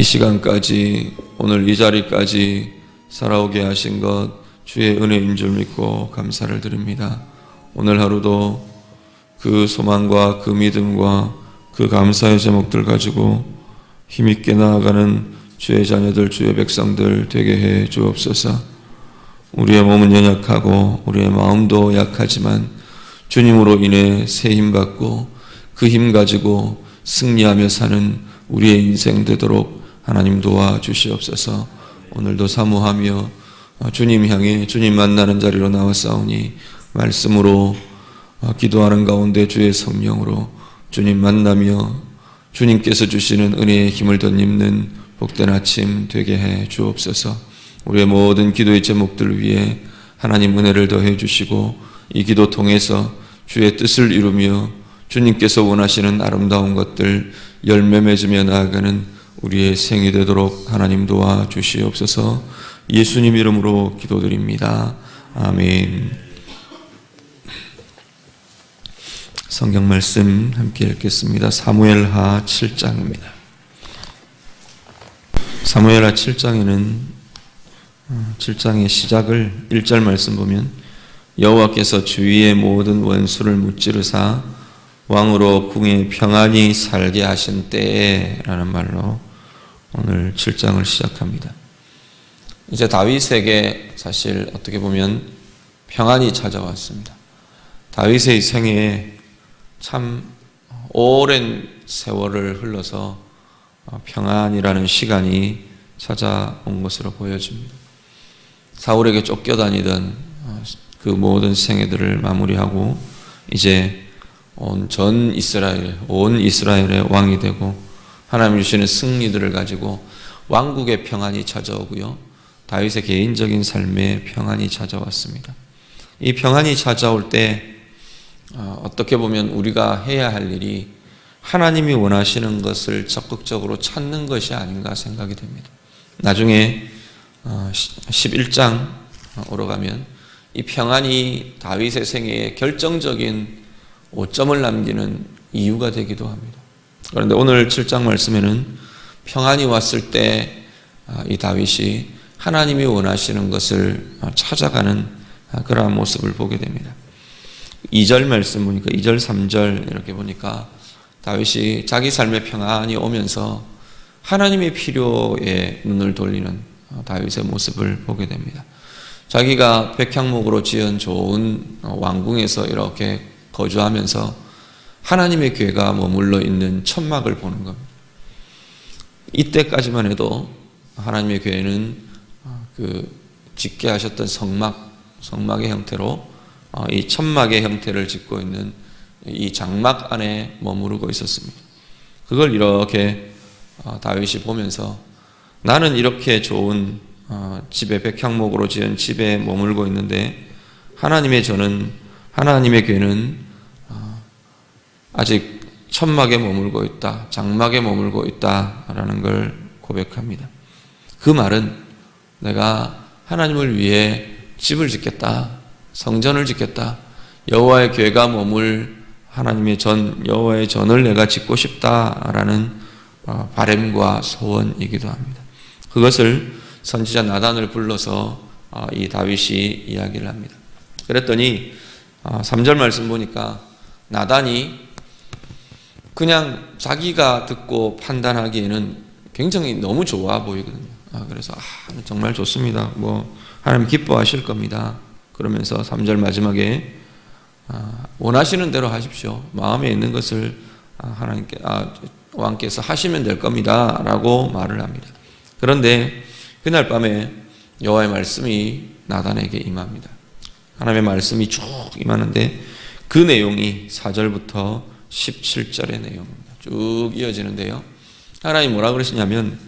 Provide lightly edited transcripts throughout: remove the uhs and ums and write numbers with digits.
시간까지, 오늘 이 자리까지 살아오게 하신 것 주의 은혜인 줄 믿고 감사를 드립니다. 오늘 하루도 그 소망과 그 믿음과 그 감사의 제목들 가지고 힘있게 나아가는 주의 자녀들, 주의 백성들 되게 해 주옵소서. 우리의 몸은 연약하고 우리의 마음도 약하지만 주님으로 인해 새 힘 받고 그 힘 가지고 승리하며 사는 우리의 인생 되도록 하나님 도와주시옵소서. 오늘도 사모하며 주님 향해 주님 만나는 자리로 나왔사오니 말씀으로 기도하는 가운데 주의 성령으로 주님 만나며 주님께서 주시는 은혜의 힘을 덧입는 복된 아침 되게 해 주옵소서. 우리의 모든 기도의 제목들 위해 하나님 은혜를 더해 주시고 이 기도 통해서 주의 뜻을 이루며 주님께서 원하시는 아름다운 것들 열매 맺으며 나아가는 우리의 생이 되도록 하나님 도와주시옵소서. 예수님 이름으로 기도드립니다. 아멘. 성경 말씀 함께 읽겠습니다. 사무엘하 7장입니다. 사무엘하 7장에는 7장의 시작을 1절 말씀 보면 여호와께서 주위의 모든 원수를 무찌르사 왕으로 궁에 평안히 살게 하신 때에 라는 말로 오늘 7장을 시작합니다. 이제 다윗에게 사실 어떻게 보면 평안이 찾아왔습니다. 다윗의 생애에 참 오랜 세월을 흘러서 평안이라는 시간이 찾아온 것으로 보여집니다. 사울에게 쫓겨다니던 그 모든 생애들을 마무리하고 이제 온 이스라엘의 왕이 되고 하나님 주시는 승리들을 가지고 왕국의 평안이 찾아오고요. 다윗의 개인적인 삶에 평안이 찾아왔습니다. 이 평안이 찾아올 때 어떻게 보면 우리가 해야 할 일이 하나님이 원하시는 것을 적극적으로 찾는 것이 아닌가 생각이 됩니다. 나중에 11장으로 가면 이 평안이 다윗의 생애에 결정적인 오점을 남기는 이유가 되기도 합니다. 그런데 오늘 7장 말씀에는 평안이 왔을 때 이 다윗이 하나님이 원하시는 것을 찾아가는 그러한 모습을 보게 됩니다. 2절 말씀 보니까 2절 3절 이렇게 보니까 다윗이 자기 삶의 평안이 오면서 하나님의 필요에 눈을 돌리는 다윗의 모습을 보게 됩니다. 자기가 백향목으로 지은 좋은 왕궁에서 이렇게 거주하면서 하나님의 괴가 머물러 있는 천막을 보는 겁니다. 이때까지만 해도 하나님의 괴는 그 짓게 하셨던 성막의 형태로 이 천막의 형태를 짓고 있는 이 장막 안에 머무르고 있었습니다. 그걸 이렇게 다윗이 보면서 나는 이렇게 좋은 집에 백향목으로 지은 집에 머물고 있는데 하나님의 괴는 아직 천막에 머물고 있다, 장막에 머물고 있다라는 걸 고백합니다. 그 말은 내가 하나님을 위해 집을 짓겠다, 성전을 짓겠다, 여호와의 궤가 머물 하나님의 여호와의 전을 내가 짓고 싶다라는 바람과 소원이기도 합니다. 그것을 선지자 나단을 불러서 이 다윗이 이야기를 합니다. 그랬더니 3절 말씀 보니까 나단이 그냥 자기가 듣고 판단하기에는 굉장히 너무 좋아 보이거든요. 그래서 정말 좋습니다. 하나님 기뻐하실 겁니다. 그러면서 3절 마지막에 원하시는 대로 하십시오. 마음에 있는 것을 왕께서 하시면 될 겁니다. 라고 말을 합니다. 그런데 그날 밤에 여호와의 말씀이 나단에게 임합니다. 하나님의 말씀이 쭉 임하는데 그 내용이 4절부터 17절의 내용입니다. 쭉 이어지는데요. 하나님 뭐라 그러시냐면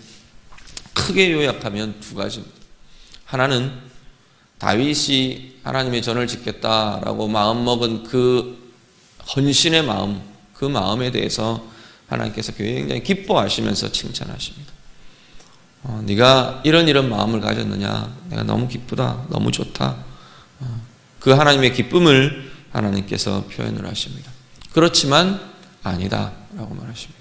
크게 요약하면 두 가지입니다. 하나는 다윗이 하나님의 전을 짓겠다라고 마음먹은 그 헌신의 마음, 그 마음에 대해서 하나님께서 굉장히 기뻐하시면서 칭찬하십니다. 네가 이런 마음을 가졌느냐? 내가 너무 기쁘다, 너무 좋다. 그 하나님의 기쁨을 하나님께서 표현을 하십니다. 그렇지만 아니다 라고 말하십니다.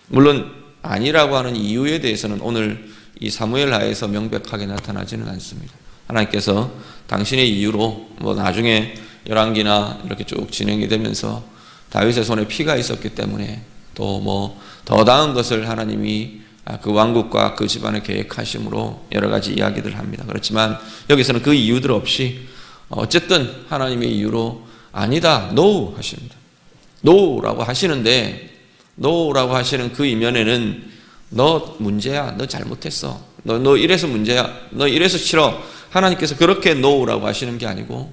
물론 아니라고 하는 이유에 대해서는 오늘 이 사무엘 하에서 명백하게 나타나지는 않습니다. 하나님께서 당신의 이유로 나중에 열왕기나 이렇게 쭉 진행이 되면서 다윗의 손에 피가 있었기 때문에 또 더 나은 것을 하나님이 그 왕국과 그 집안을 계획하심으로 여러 가지 이야기들 합니다. 그렇지만 여기서는 그 이유들 없이 어쨌든 하나님의 이유로 아니다, no 하십니다. no라고 하시는데 no라고 하시는 그 이면에는 너 문제야, 너 잘못했어, 너 이래서 문제야, 너 이래서 싫어, 하나님께서 그렇게 no라고 하시는 게 아니고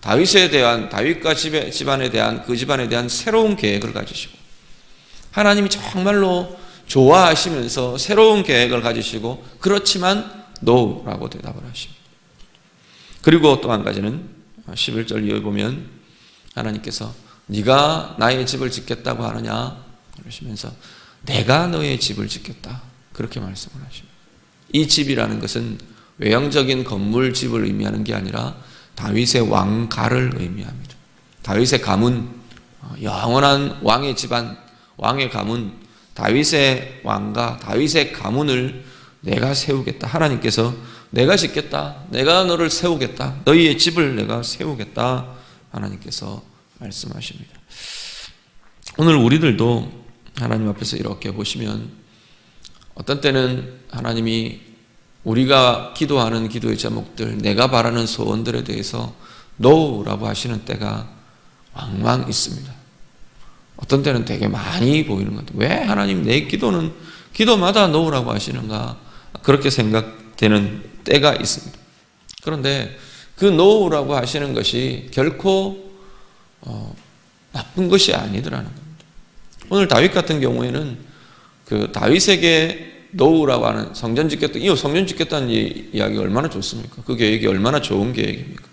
다윗에 대한, 다윗과 집안에 대한, 그 집안에 대한 새로운 계획을 가지시고 하나님이 정말로 좋아하시면서 새로운 계획을 가지시고 그렇지만 no라고 대답을 하십니다. 그리고 또 한 가지는 11절 이후에 보면 하나님께서 네가 나의 집을 짓겠다고 하느냐 그러시면서 내가 너의 집을 짓겠다 그렇게 말씀을 하십니다. 이 집이라는 것은 외형적인 건물 집을 의미하는 게 아니라 다윗의 왕가를 의미합니다. 다윗의 가문, 영원한 왕의 집안, 왕의 가문, 다윗의 왕가, 다윗의 가문을 내가 세우겠다. 하나님께서 내가 짓겠다. 내가 너를 세우겠다. 너희의 집을 내가 세우겠다. 하나님께서 말씀하십니다. 오늘 우리들도 하나님 앞에서 이렇게 보시면 어떤 때는 하나님이 우리가 기도하는 기도의 제목들, 내가 바라는 소원들에 대해서 no라고 하시는 때가 왕왕 있습니다. 어떤 때는 되게 많이 보이는 것 같아요. 왜 하나님 내 기도는 기도마다 no라고 하시는가 그렇게 생각되는 때가 있습니다. 그런데 그 no라고 하시는 것이 결코 나쁜 것이 아니더라는 겁니다. 오늘 다윗 같은 경우에는 그 다윗에게 노우라고 하는 성전 짓겠다는 이야기가 얼마나 좋습니까? 그 계획이 얼마나 좋은 계획입니까?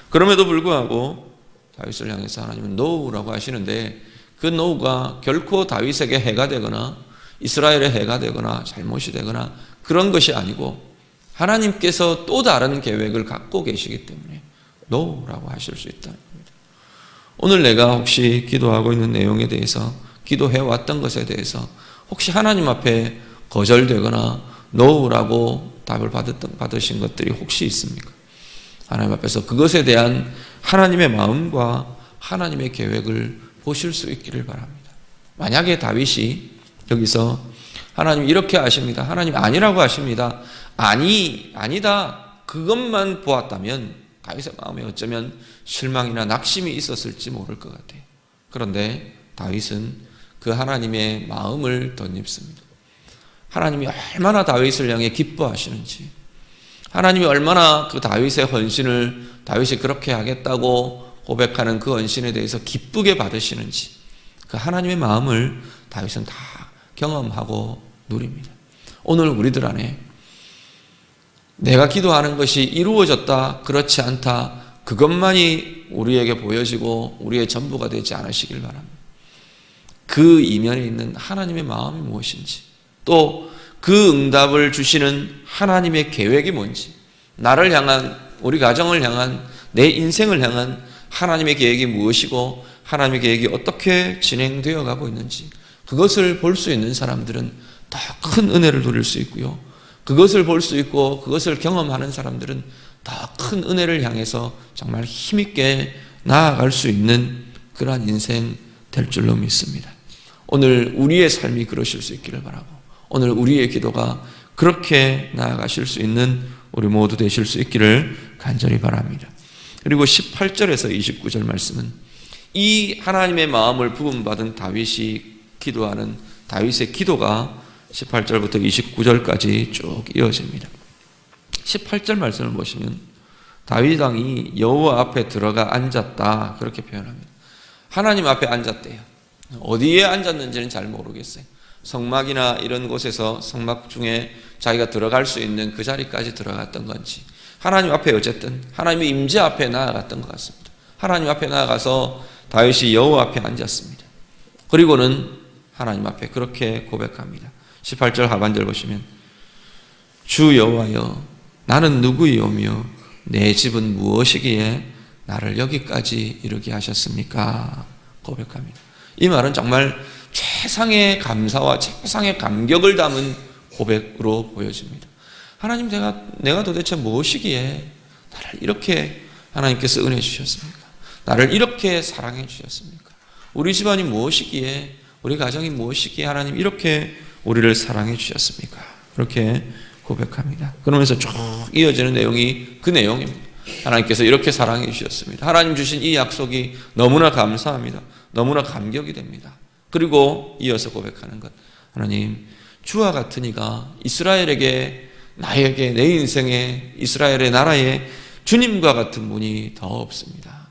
그럼에도 불구하고 다윗을 향해서 하나님은 노우라고 하시는데 그 노우가 결코 다윗에게 해가 되거나 이스라엘의 해가 되거나 잘못이 되거나 그런 것이 아니고 하나님께서 또 다른 계획을 갖고 계시기 때문에 노우라고 하실 수 있다는 겁니다. 오늘 내가 혹시 기도하고 있는 내용에 대해서 기도해왔던 것에 대해서 혹시 하나님 앞에 거절되거나 no라고 답을 받으신 것들이 혹시 있습니까? 하나님 앞에서 그것에 대한 하나님의 마음과 하나님의 계획을 보실 수 있기를 바랍니다. 만약에 다윗이 여기서 하나님 이렇게 하십니다. 하나님 아니라고 하십니다. 아니다. 그것만 보았다면 다윗의 마음에 어쩌면 실망이나 낙심이 있었을지 모를 것 같아요. 그런데 다윗은 그 하나님의 마음을 덧입습니다. 하나님이 얼마나 다윗을 향해 기뻐하시는지, 하나님이 얼마나 그 다윗의 헌신을 다윗이 그렇게 하겠다고 고백하는 그 헌신에 대해서 기쁘게 받으시는지 그 하나님의 마음을 다윗은 다 경험하고 누립니다. 오늘 우리들 안에 내가 기도하는 것이 이루어졌다, 그렇지 않다, 그것만이 우리에게 보여지고 우리의 전부가 되지 않으시길 바랍니다. 그 이면에 있는 하나님의 마음이 무엇인지, 또 그 응답을 주시는 하나님의 계획이 뭔지, 나를 향한, 우리 가정을 향한, 내 인생을 향한 하나님의 계획이 무엇이고 하나님의 계획이 어떻게 진행되어 가고 있는지 그것을 볼 수 있는 사람들은 더 큰 은혜를 누릴 수 있고요. 그것을 볼 수 있고 그것을 경험하는 사람들은 더 큰 은혜를 향해서 정말 힘있게 나아갈 수 있는 그러한 인생 될 줄로 믿습니다. 오늘 우리의 삶이 그러실 수 있기를 바라고, 오늘 우리의 기도가 그렇게 나아가실 수 있는 우리 모두 되실 수 있기를 간절히 바랍니다. 그리고 18절에서 29절 말씀은 이 하나님의 마음을 부음받은 다윗이 기도하는 다윗의 기도가 18절부터 29절까지 쭉 이어집니다. 18절 말씀을 보시면 다윗 왕이 여호와 앞에 들어가 앉았다 그렇게 표현합니다. 하나님 앞에 앉았대요. 어디에 앉았는지는 잘 모르겠어요. 성막이나 이런 곳에서 성막 중에 자기가 들어갈 수 있는 그 자리까지 들어갔던 건지, 하나님 앞에 어쨌든 하나님의 임재 앞에 나아갔던 것 같습니다. 하나님 앞에 나아가서 다윗이 여호와 앞에 앉았습니다. 그리고는 하나님 앞에 그렇게 고백합니다. 18절 하반절 보시면 주 여호와여 나는 누구이오며 내 집은 무엇이기에 나를 여기까지 이르게 하셨습니까? 고백합니다. 이 말은 정말 최상의 감사와 최상의 감격을 담은 고백으로 보여집니다. 하나님, 내가 도대체 무엇이기에 나를 이렇게 하나님께서 은혜 주셨습니까? 나를 이렇게 사랑해 주셨습니까? 우리 집안이 무엇이기에, 우리 가정이 무엇이기에 하나님 이렇게 우리를 사랑해 주셨습니까? 그렇게 고백합니다. 그러면서 쭉 이어지는 내용이 그 내용입니다. 하나님께서 이렇게 사랑해 주셨습니다. 하나님 주신 이 약속이 너무나 감사합니다. 너무나 감격이 됩니다. 그리고 이어서 고백하는 것, 하나님, 주와 같은 이가 이스라엘에게, 나에게, 내 인생에, 이스라엘의 나라에 주님과 같은 분이 더 없습니다.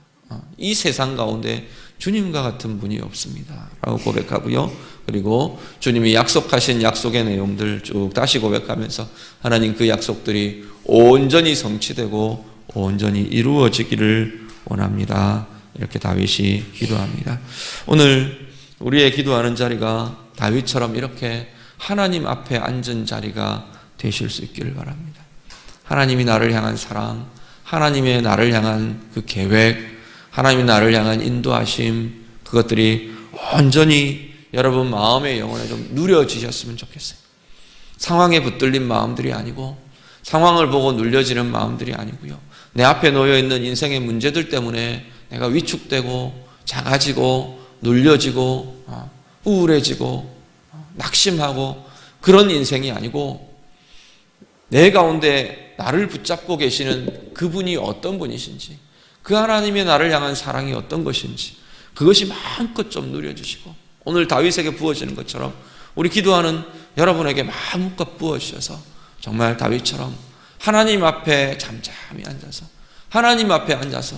이 세상 가운데 주님과 같은 분이 없습니다 라고 고백하고요. 그리고 주님이 약속하신 약속의 내용들 쭉 다시 고백하면서 하나님, 그 약속들이 온전히 성취되고 온전히 이루어지기를 원합니다. 이렇게 다윗이 기도합니다. 오늘 우리의 기도하는 자리가 다윗처럼 이렇게 하나님 앞에 앉은 자리가 되실 수 있기를 바랍니다. 하나님이 나를 향한 사랑, 하나님의 나를 향한 그 계획, 하나님이 나를 향한 인도하심, 그것들이 온전히 여러분 마음의 영혼에 좀 누려지셨으면 좋겠어요. 상황에 붙들린 마음들이 아니고, 상황을 보고 눌려지는 마음들이 아니고요. 내 앞에 놓여있는 인생의 문제들 때문에 내가 위축되고 작아지고 눌려지고 우울해지고 낙심하고 그런 인생이 아니고, 내 가운데 나를 붙잡고 계시는 그분이 어떤 분이신지, 그 하나님의 나를 향한 사랑이 어떤 것인지, 그것이 마음껏 좀 누려주시고, 오늘 다윗에게 부어지는 것처럼 우리 기도하는 여러분에게 마음껏 부어주셔서 정말 다윗처럼 하나님 앞에 잠잠히 앉아서, 하나님 앞에 앉아서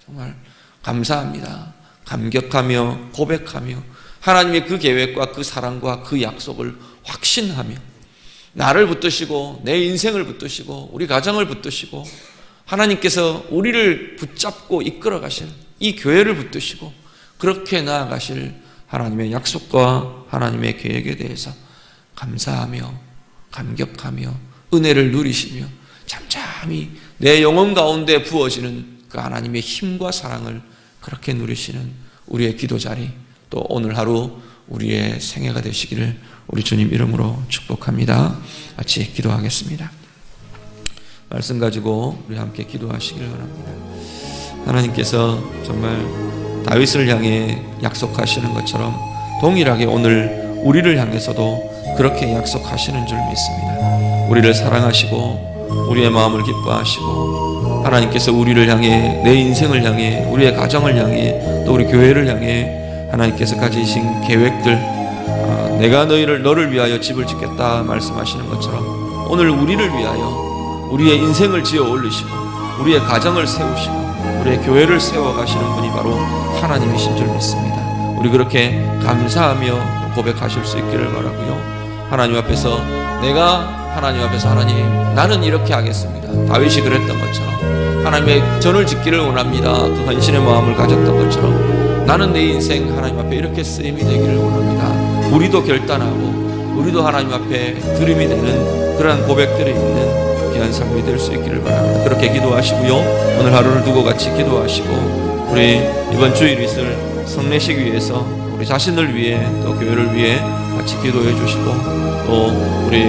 정말 감사합니다, 감격하며 고백하며 하나님의 그 계획과 그 사랑과 그 약속을 확신하며, 나를 붙드시고 내 인생을 붙드시고 우리 가정을 붙드시고 하나님께서 우리를 붙잡고 이끌어 가실 이 교회를 붙드시고 그렇게 나아가실 하나님의 약속과 하나님의 계획에 대해서 감사하며 감격하며 은혜를 누리시며 잠잠히 내 영혼 가운데 부어지는 그 하나님의 힘과 사랑을 그렇게 누리시는 우리의 기도 자리, 또 오늘 하루 우리의 생애가 되시기를 우리 주님 이름으로 축복합니다. 같이 기도하겠습니다. 말씀 가지고 우리 함께 기도하시기를 바랍니다. 하나님께서 정말 다윗을 향해 약속하시는 것처럼 동일하게 오늘 우리를 향해서도 그렇게 약속하시는 줄 믿습니다. 우리를 사랑하시고 우리의 마음을 기뻐하시고 하나님께서 우리를 향해, 내 인생을 향해, 우리의 가정을 향해, 또 우리 교회를 향해 하나님께서 가지신 계획들, 내가 너를 위하여 집을 짓겠다 말씀하시는 것처럼 오늘 우리를 위하여 우리의 인생을 지어 올리시고 우리의 가정을 세우시고 우리의 교회를 세워가시는 분이 바로 하나님이신 줄 믿습니다. 우리 그렇게 감사하며 고백하실 수 있기를 바라고요. 하나님 앞에서 하나님 나는 이렇게 하겠습니다. 다윗이 그랬던 것처럼 하나님의 전을 짓기를 원합니다. 그 헌신의 마음을 가졌던 것처럼 나는 내 인생 하나님 앞에 이렇게 쓰임이 되기를 원합니다. 우리도 결단하고 우리도 하나님 앞에 들음이 되는 그러한 고백들이 있는 귀한 삶이 될 수 있기를 바랍니다. 그렇게 기도하시고요. 오늘 하루를 두고 같이 기도하시고 우리 이번 주일 있을 성례식 위해서 우리 자신을 위해 또 교회를 위해 같이 기도해 주시고, 또 우리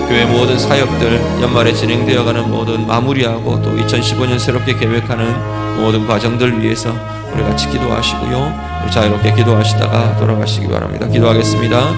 교회 모든 사역들 연말에 진행되어가는 모든 마무리하고 또 2015년 새롭게 계획하는 모든 과정들 위해서 우리 같이 기도하시고요. 우리 자유롭게 기도하시다가 돌아가시기 바랍니다. 기도하겠습니다.